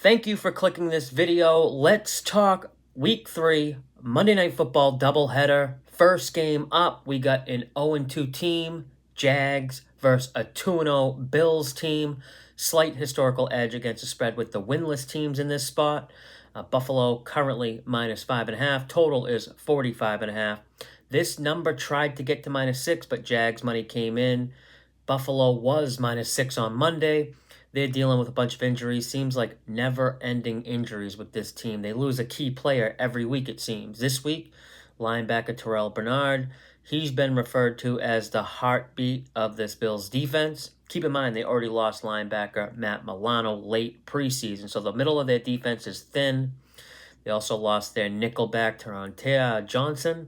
Thank you for clicking this video. Let's talk week 3, Monday Night Football doubleheader. First game up, we got an 0-2 team, Jags, versus a 2-0 Bills team. Slight historical edge against the spread with the winless teams in this spot. Buffalo currently -5.5. Total is 45.5. This number tried to get to -6, but Jags money came in. Buffalo was -6 on Monday. They're dealing with a bunch of injuries. Seems like never-ending injuries with this team. They lose a key player every week, it seems. This week, linebacker Terrell Bernard. He's been referred to as the heartbeat of this Bills defense. Keep in mind, they already lost linebacker Matt Milano late preseason, so the middle of their defense is thin. They also lost their nickelback Tarontea Johnson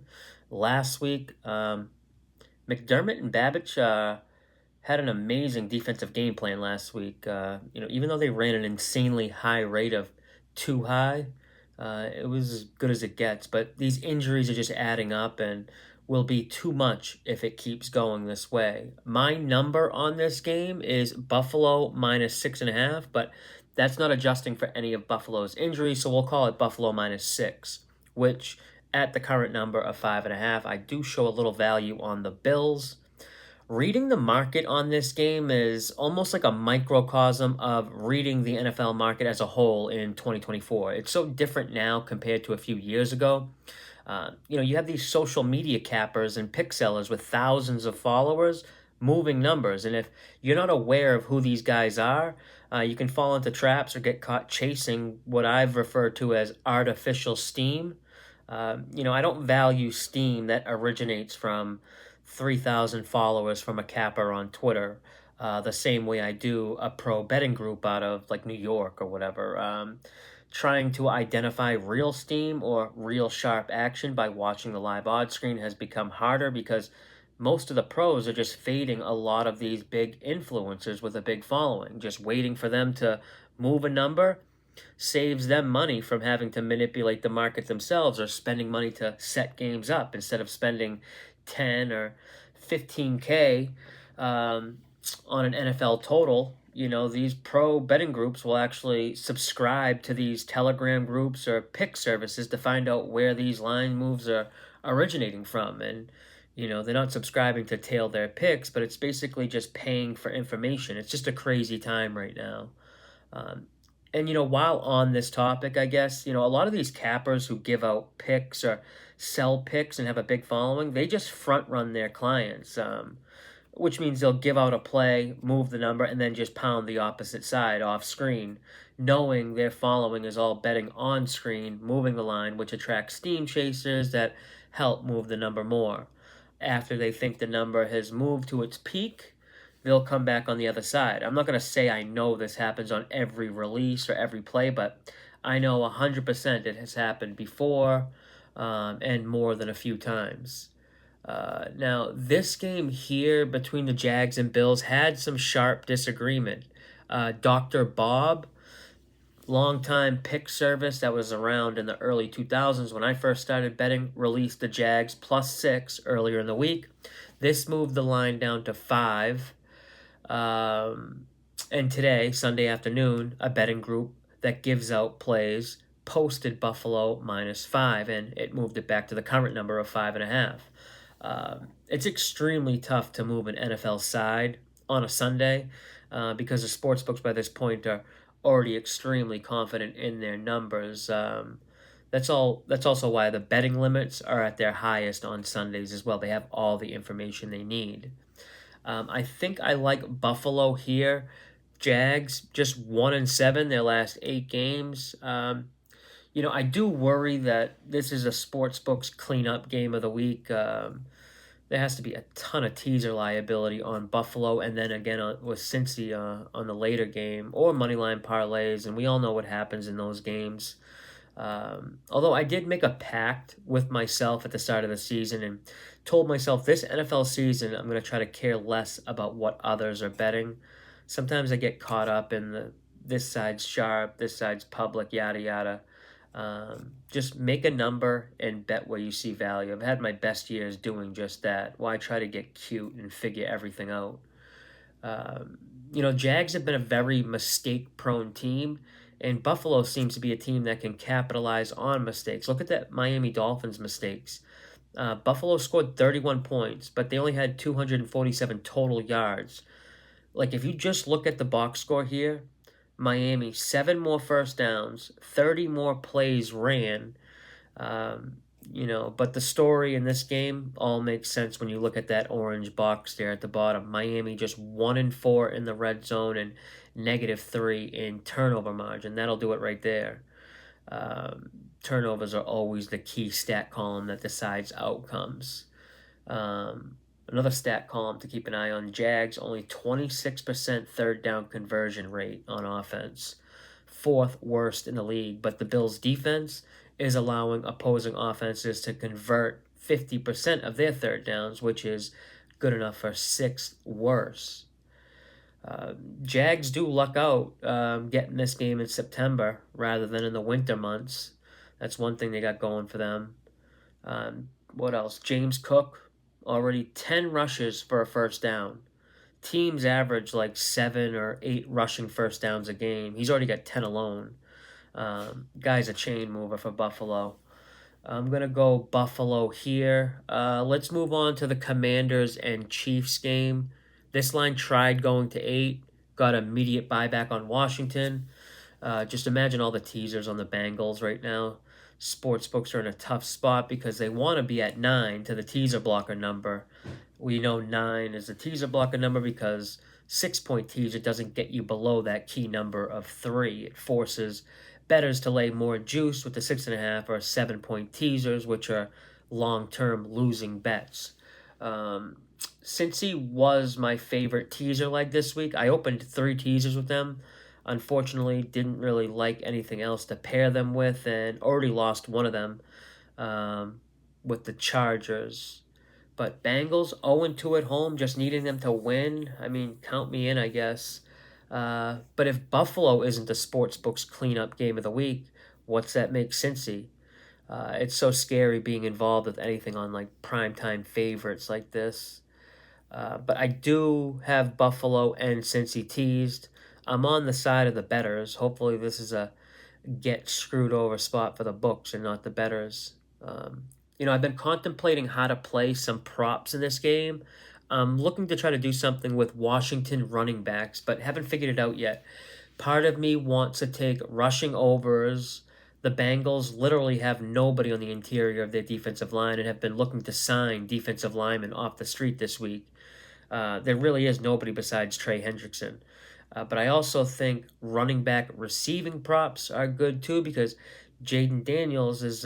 last week. McDermott and Babbage had an amazing defensive game plan last week. Even though they ran an insanely high rate of too high, it was as good as it gets. But these injuries are just adding up and will be too much if it keeps going this way. My number on this game is Buffalo -6.5, but that's not adjusting for any of Buffalo's injuries, so we'll call it Buffalo -6, which at the current number of 5.5, I do show a little value on the Bills. Reading the market on this game is almost like a microcosm of reading the NFL market as a whole in 2024. It's so different now compared to a few years ago. You have these social media cappers and pick sellers with thousands of followers moving numbers. And if you're not aware of who these guys are, you can fall into traps or get caught chasing what I've referred to as artificial steam. I don't value steam that originates from 3,000 followers from a capper on Twitter, the same way I do a pro betting group out of like New York or whatever. Trying to identify real steam or real sharp action by watching the live odds screen has become harder because most of the pros are just fading a lot of these big influencers with a big following. Just waiting for them to move a number saves them money from having to manipulate the market themselves or spending money to set games up instead of spending 10 or 15K on an NFL total. These pro betting groups will actually subscribe to these Telegram groups or pick services to find out where these line moves are originating from. And, they're not subscribing to tail their picks, but it's basically just paying for information. It's just a crazy time right now. And while on this topic, I guess, a lot of these cappers who give out picks or sell picks and have a big following, they just front run their clients, which means they'll give out a play, move the number, and then just pound the opposite side off screen, knowing their following is all betting on screen, moving the line, which attracts steam chasers that help move the number more. After they think the number has moved to its peak, they'll come back on the other side. I'm not going to say I know this happens on every release or every play, but I know 100% it has happened before and more than a few times. Now, this game here between the Jags and Bills had some sharp disagreement. Dr. Bob, longtime pick service that was around in the early 2000s when I first started betting, released the Jags +6 earlier in the week. This moved the line down to 5. And today, Sunday afternoon, a betting group that gives out plays posted Buffalo -5, and it moved it back to the current number of 5.5. It's extremely tough to move an NFL side on a Sunday because the sportsbooks by this point are already extremely confident in their numbers. That's also why the betting limits are at their highest on Sundays as well. They have all the information they need. I think I like Buffalo here. Jags just 1-7 their last 8 games. I do worry that this is a sportsbook's cleanup game of the week. There has to be a ton of teaser liability on Buffalo, and then again with Cincy on the later game, or moneyline parlays, and we all know what happens in those games. Although I did make a pact with myself at the start of the season and told myself this NFL season I'm going to try to care less about what others are betting. Sometimes I get caught up in this side's sharp, this side's public, yada yada. Just make a number and bet where you see value. I've had my best years doing just that. Why try to get cute and figure everything out? Jags have been a very mistake-prone team, And Buffalo seems to be a team that can capitalize on mistakes. Look at that Miami Dolphins mistakes. Buffalo scored 31 points, but they only had 247 total yards. Like, if you just look at the box score here, Miami, 7 more first downs, 30 more plays ran. Um, but the story in this game all makes sense when you look at that orange box there at the bottom. Miami just 1-4 in the red zone and -3 in turnover margin. That'll do it right there. Um, Turnovers are always the key stat column that decides outcomes. Another stat column to keep an eye on, Jags, only 26% third down conversion rate on offense. Fourth worst in the league, but the Bills' defense is allowing opposing offenses to convert 50% of their third downs, which is good enough for sixth worst. Jags do luck out getting this game in September rather than in the winter months. That's one thing they got going for them. What else? James Cook, already 10 rushes for a first down. Teams average like 7 or 8 rushing first downs a game. He's already got 10 alone. Guy's a chain mover for Buffalo. I'm going to go Buffalo here. Let's move on to the Commanders and Chiefs game. This line tried going to 8, got immediate buyback on Washington. Just imagine all the teasers on the Bengals right now. Sportsbooks are in a tough spot because they want to be at 9 to the teaser blocker number. We know 9 is the teaser blocker number because 6-point teaser doesn't get you below that key number of 3. It forces bettors to lay more juice with the 6.5 or 7-point teasers, which are long-term losing bets. Cincy was my favorite teaser leg this week. I opened 3 teasers with them. Unfortunately, didn't really like anything else to pair them with, and already lost one of them with the Chargers. But Bengals 0-2 at home, just needing them to win. I mean, count me in, I guess. But if Buffalo isn't the sportsbook's cleanup game of the week, what's that make Cincy? It's so scary being involved with anything on like primetime favorites like this. But I do have Buffalo and Cincy teased. I'm on the side of the bettors. Hopefully this is a get screwed over spot for the books and not the bettors. I've been contemplating how to play some props in this game. I'm looking to try to do something with Washington running backs, but haven't figured it out yet. Part of me wants to take rushing overs. The Bengals literally have nobody on the interior of their defensive line and have been looking to sign defensive linemen off the street this week. There really is nobody besides Trey Hendrickson. But I also think running back receiving props are good too because Jaden Daniels has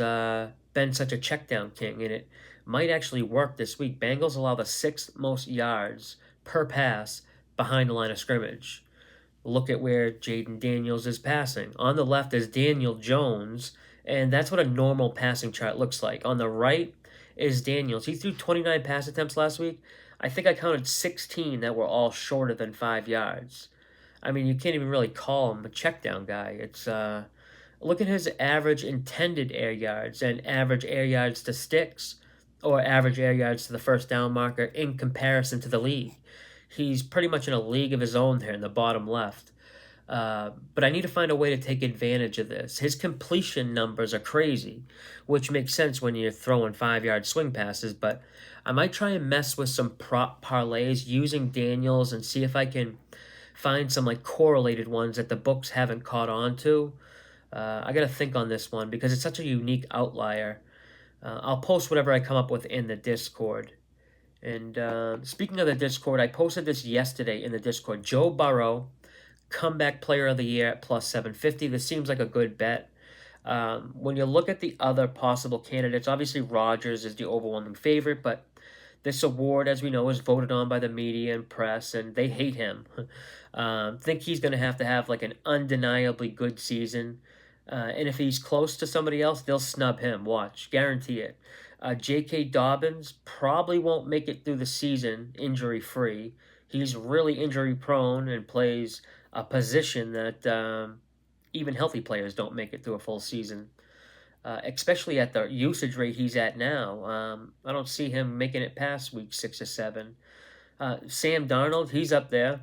been such a checkdown king, and it might actually work this week. Bengals allow the 6th most yards per pass behind the line of scrimmage. Look at where Jaden Daniels is passing. On the left is Daniel Jones, and that's what a normal passing chart looks like. On the right is Daniels. He threw 29 pass attempts last week. I think I counted 16 that were all shorter than 5 yards. I mean, you can't even really call him a checkdown guy. It's look at his average intended air yards and average air yards to sticks or average air yards to the first down marker in comparison to the league. He's pretty much in a league of his own there in the bottom left. But I need to find a way to take advantage of this. His completion numbers are crazy, which makes sense when you're throwing 5-yard swing passes, but I might try and mess with some prop parlays using Daniels and see if I can find some like correlated ones that the books haven't caught on to. I got to think on this one because it's such a unique outlier. I'll post whatever I come up with in the Discord. And speaking of the Discord, I posted this yesterday in the Discord. Joe Burrow, comeback player of the year at plus 750. This seems like a good bet. When you look at the other possible candidates, obviously Rodgers is the overwhelming favorite, but this award, as we know, is voted on by the media and press, and they hate him. Think he's going to have like an undeniably good season. And if he's close to somebody else, they'll snub him. Watch. Guarantee it. J.K. Dobbins probably won't make it through the season injury-free. He's really injury-prone and plays a position that even healthy players don't make it through a full season. Especially at the usage rate he's at now. I don't see him making it past week 6 or 7. Sam Darnold, he's up there.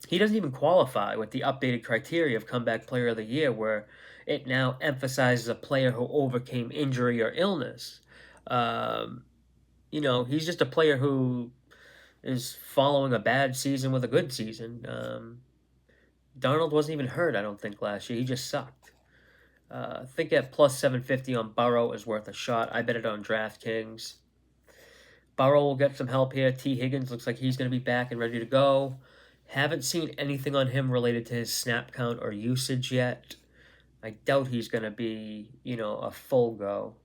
he doesn't even qualify with the updated criteria of comeback player of the year, where it now emphasizes a player who overcame injury or illness. Um, he's just a player who is following a bad season with a good season. Darnold wasn't even hurt, I don't think, last year. He just sucked. I think at plus 750 on Burrow is worth a shot. I bet it on DraftKings. Burrow will get some help here. T. Higgins looks like he's going to be back and ready to go. Haven't seen anything on him related to his snap count or usage yet. I doubt he's going to be, a full go.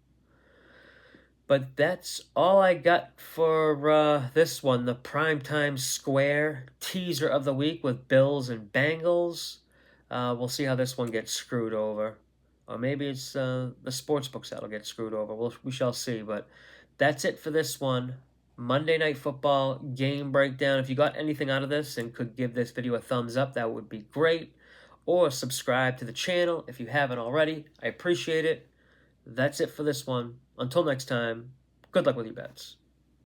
But that's all I got for this one. The primetime square teaser of the week with Bills and Bengals. We'll see how this one gets screwed over. Or maybe it's the sports books that'll get screwed over. We shall see. But that's it for this one. Monday Night Football game breakdown. If you got anything out of this and could give this video a thumbs up, that would be great. Or subscribe to the channel if you haven't already. I appreciate it. That's it for this one. Until next time, good luck with your bets.